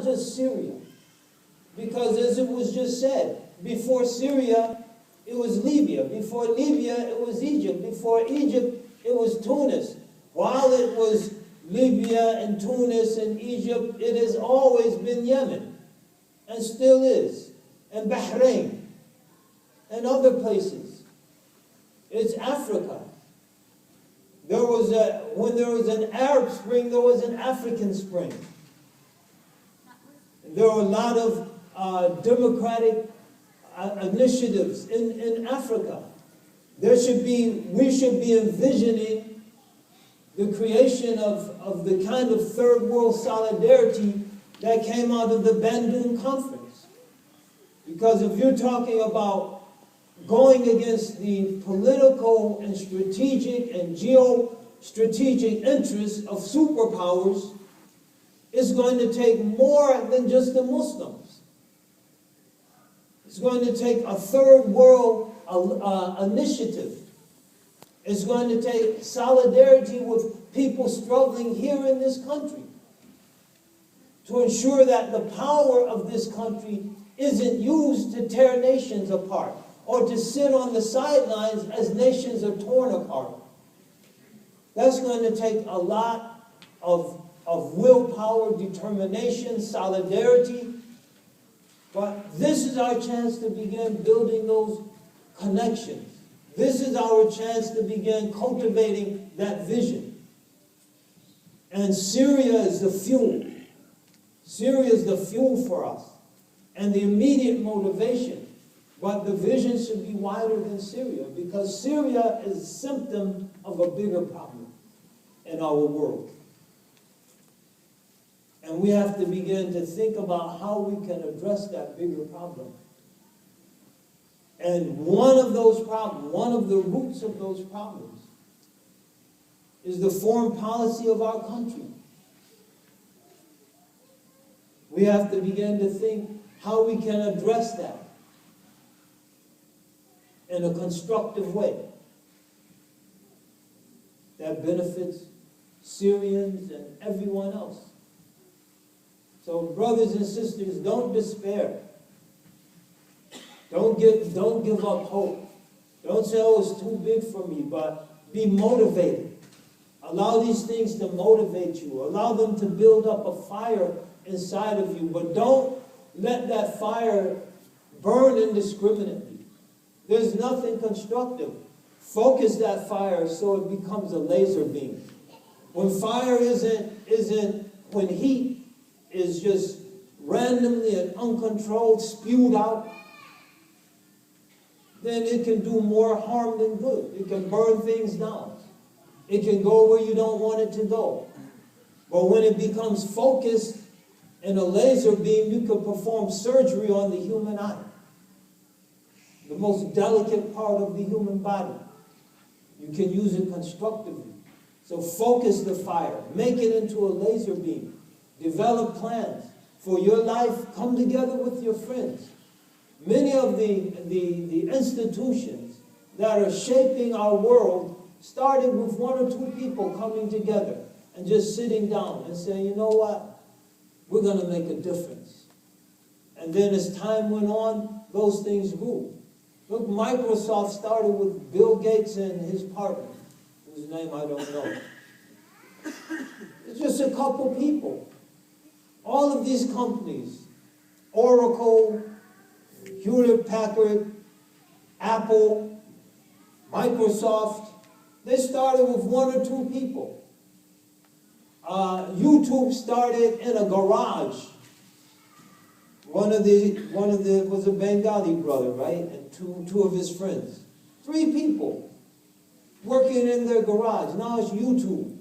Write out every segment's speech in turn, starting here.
just Syria. Because as it was just said, before Syria, it was Libya. Before Libya, it was Egypt. Before Egypt, it was Tunis. While it was Libya and Tunis and Egypt, it has always been Yemen, and still is, and Bahrain, and other places. It's Africa. When there was an Arab Spring, there was an African Spring. There are a lot of democratic initiatives in Africa. We should be envisioning the creation of the kind of third world solidarity that came out of the Bandung Conference. Because if you're talking about going against the political and strategic and geostrategic interests of superpowers, it's going to take more than just the Muslims. It's going to take a third world initiative. It's going to take solidarity with people struggling here in this country to ensure that the power of this country isn't used to tear nations apart or to sit on the sidelines as nations are torn apart. That's going to take a lot of willpower, determination, solidarity. But this is our chance to begin building those connections. This is our chance to begin cultivating that vision. And Syria is the fuel. Syria is the fuel for us and the immediate motivation. But the vision should be wider than Syria, because Syria is a symptom of a bigger problem in our world. And we have to begin to think about how we can address that bigger problem. And one of those problems, one of the roots of those problems, is the foreign policy of our country. We have to begin to think how we can address that in a constructive way that benefits Syrians and everyone else. So brothers and sisters, don't despair. Don't give up hope. Don't say, oh, it's too big for me, but be motivated. Allow these things to motivate you. Allow them to build up a fire inside of you, but don't let that fire burn indiscriminately. There's nothing constructive. Focus that fire so it becomes a laser beam. When fire when heat is just randomly and uncontrolled spewed out, then it can do more harm than good. It can burn things down. It can go where you don't want it to go. But when it becomes focused in a laser beam, you can perform surgery on the human eye, the most delicate part of the human body. You can use it constructively. So focus the fire. Make it into a laser beam. Develop plans for your life. Come together with your friends. Many of the institutions that are shaping our world started with one or two people coming together and just sitting down and saying, you know what? We're going to make a difference. And then as time went on, those things grew. Look, Microsoft started with Bill Gates and his partner, whose name I don't know. It's just a couple people. All of these companies, Oracle, Hewlett-Packard, Apple, Microsoft, they started with one or two people. YouTube started in a garage. One of the was a Bengali brother, right? And two of his friends. 3 people working in their garage. Now it's YouTube.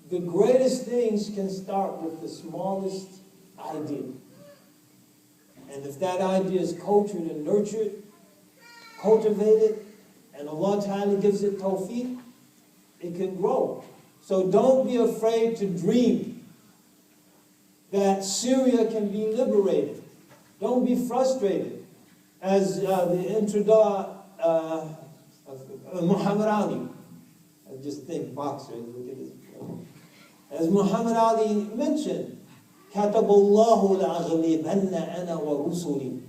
The greatest things can start with the smallest idea. And if that idea is cultured and nurtured, cultivated, and Allah Ta'ala gives it tawfiq, it can grow. So don't be afraid to dream that Syria can be liberated. Don't be frustrated. As the introducer, Muhammad Ali, I just think boxers, look at this. As Muhammad Ali mentioned, كَتَبَ اللَّهُ لَأَغْلِبَنَّ أَنَا وَرُسُلِي.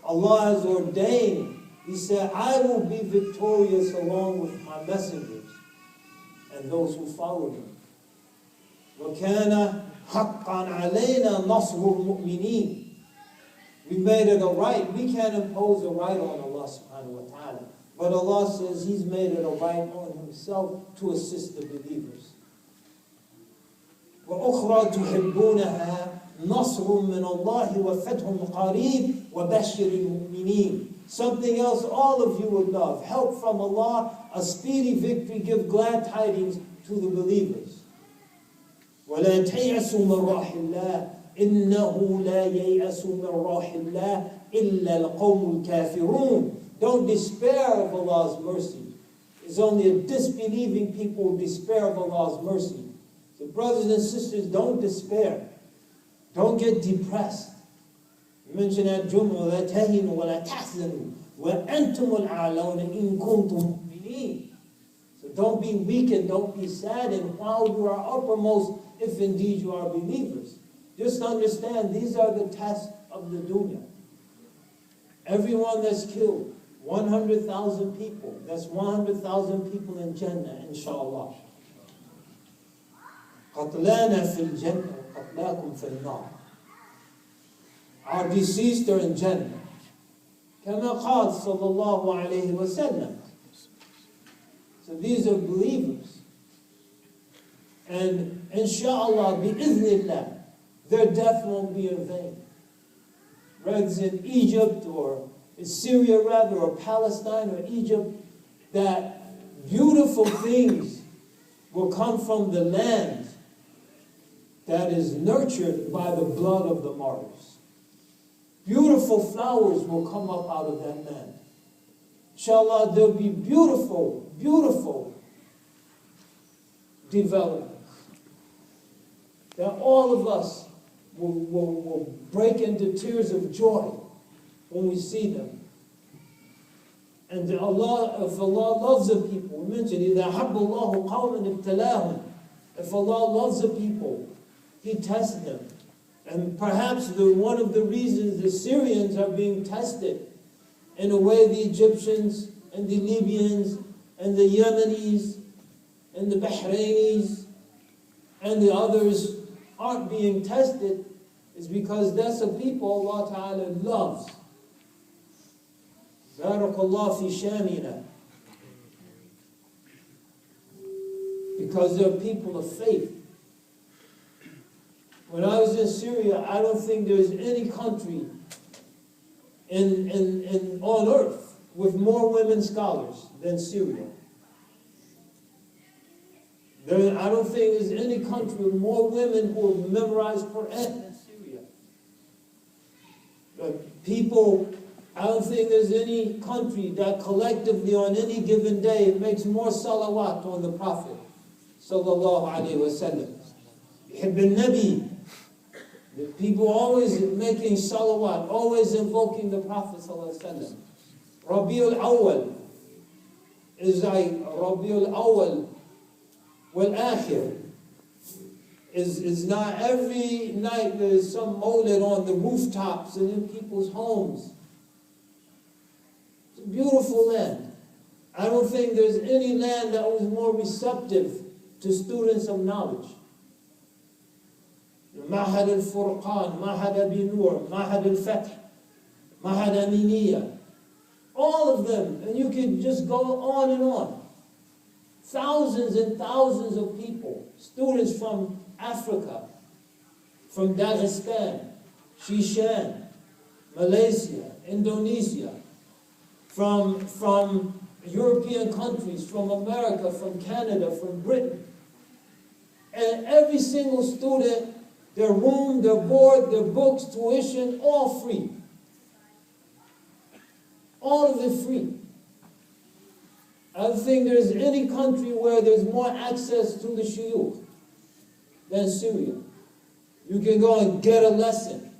Allah has ordained, He said, I will be victorious along with my messengers and those who follow them. وَكَانَ حَقًّا عَلَيْنَا نَصْرُ الْمُؤْمِنِينَ. We made it a right. We can't impose a right on Allah subhanahu wa ta'ala. But Allah says He's made it a right on Himself to assist the believers. وَأُخْرَى تُحِبُّونَهَا نَصْرٌ مِّنَ اللَّهِ وَفَتْحٌ قَرِيبٌ وَبَشِّرِ الْمُؤْمِنِينَ. Something else all of you would love. Help from Allah, a speedy victory, give glad tidings to the believers. وَلَا تَيْأَسُوا مِنْ رَوْحِ اللَّهِ إِنَّهُ لَا يَيْأَسُ مِنْ رَوْحِ اللَّهِ إِلَّا الْقَوْمُ الْكَافِرُونَ. Don't despair of Allah's mercy. It's only a disbelieving people who despair of Allah's mercy. So brothers and sisters, don't despair. Don't get depressed. You mentioned at Jum'ah, لَا تَهِنُوا وَلَا تَحْزَنُوا وَأَنْتُمُ الْأَعْلَوْنَ إِن كُنْتُم مُؤْمِنِينَ. So don't be weakened, don't be saddened while you are uppermost, if indeed you are believers. Just understand, these are the tests of the dunya. Everyone that's killed, 100,000 people, that's 100,000 people in Jannah, inshallah. قَتْلَانَا فِي الْجَنَّةِ وَقَتْلَاكُمْ فِي النَّارِ. Our deceased are in Jannah. كما قال صلى الله عليه وسلم. So these are believers. And inshallah, bi'idhnillah, their death won't be in vain. Whether it's in Egypt or in Syria rather, or Palestine or Egypt, that beautiful things will come from the land that is nurtured by the blood of the martyrs. Beautiful flowers will come up out of that land. Inshallah, there'll be beautiful, beautiful development that all of us will break into tears of joy when we see them. And Allah, if Allah loves the people, we mentioned, إِذَا حَبَّ اللَّهُ قَوْمًا ابْتَلَاهُمْ. If Allah loves the people, He tests them. And perhaps one of the reasons the Syrians are being tested, in a way the Egyptians and the Libyans and the Yemenis and the Bahrainis and the others aren't being tested, is because that's a people Allah Ta'ala loves. Barakallah fi shamina. Because they're people of faith. When I was in Syria, I don't think there's any country on earth with more women scholars than Syria. I don't think there's any country with more women who have memorized Quran than Syria. People, I don't think there's any country that collectively on any given day makes more salawat on the Prophet sallallahu alaihi wasallam. Ibn Nabi. The people always making salawat, always invoking the Prophet sallallahu alaihi wasallam. Rabiul Awwal is like Rabiul Awwal wal Akhir. Is not every night there's some mawlid on the rooftops and in people's homes. It's a beautiful land. I don't think there's any land that was more receptive to students of knowledge. Mahad al-Furqan, Mahad al-Binur, Mahad al-Fath, Mahad al-Aminiya. All of them, and you could just go on and on. Thousands and thousands of people, students from Africa, from Dagestan, Shishan, Malaysia, Indonesia, from European countries, from America, from Canada, from Britain. And every single student, their room, their board, their books, tuition, all free. All of it free. I don't think there's any country where there's more access to the shuyukh than Syria. You can go and get a lesson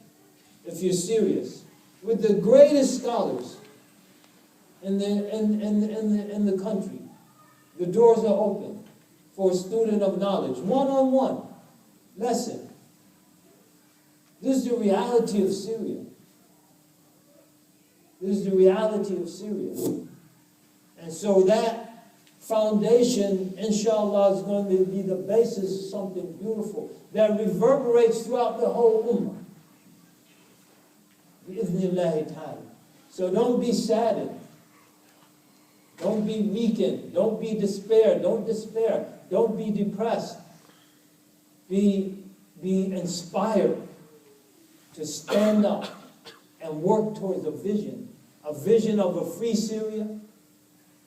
if you're serious with the greatest scholars in the country. The doors are open for a student of knowledge. One-on-one lesson. This is the reality of Syria. This is the reality of Syria. And so that foundation, inshallah, is going to be the basis of something beautiful that reverberates throughout the whole ummah. Bi-idhnillahi ta'ala. So don't be saddened. Don't be weakened. Don't be despair. Don't despair. Don't be depressed. Be inspired to stand up and work towards a vision of a free Syria.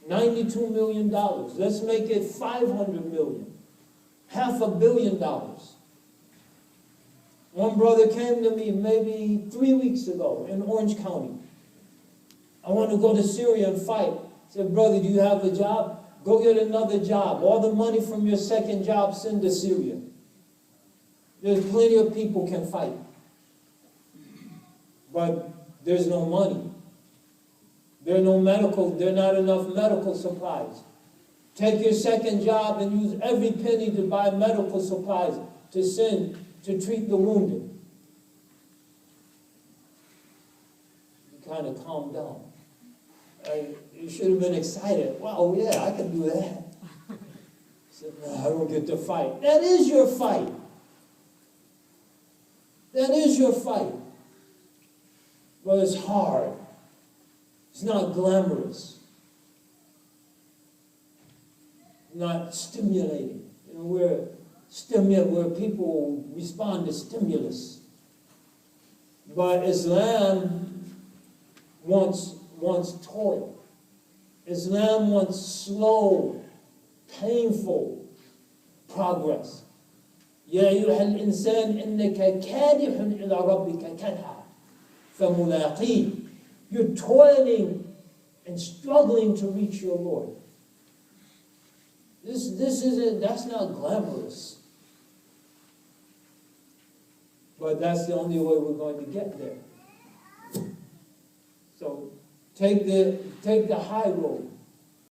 $92 million. Let's make it $500 million. $500 million. One brother came to me maybe 3 weeks ago in Orange County. I want to go to Syria and fight. I said, brother, do you have a job? Go get another job. All the money from your second job, send to Syria. There's plenty of people can fight. But there's no money. There are not enough medical supplies. Take your second job and use every penny to buy medical supplies to send to treat the wounded. You kind of calm down. You should have been excited. Wow, yeah, I can do that. I said, no, I don't get to fight. That is your fight. That is your fight. But it's hard. It's not glamorous. Not stimulating. You know, where people respond to stimulus. But Islam wants toil. Islam wants slow, painful progress. يا أيها الإنسان إنك كادح إلى ربك كدحا فملاقيه. You're toiling and struggling to reach your Lord. That's not glamorous. But that's the only way we're going to get there. So take the high road.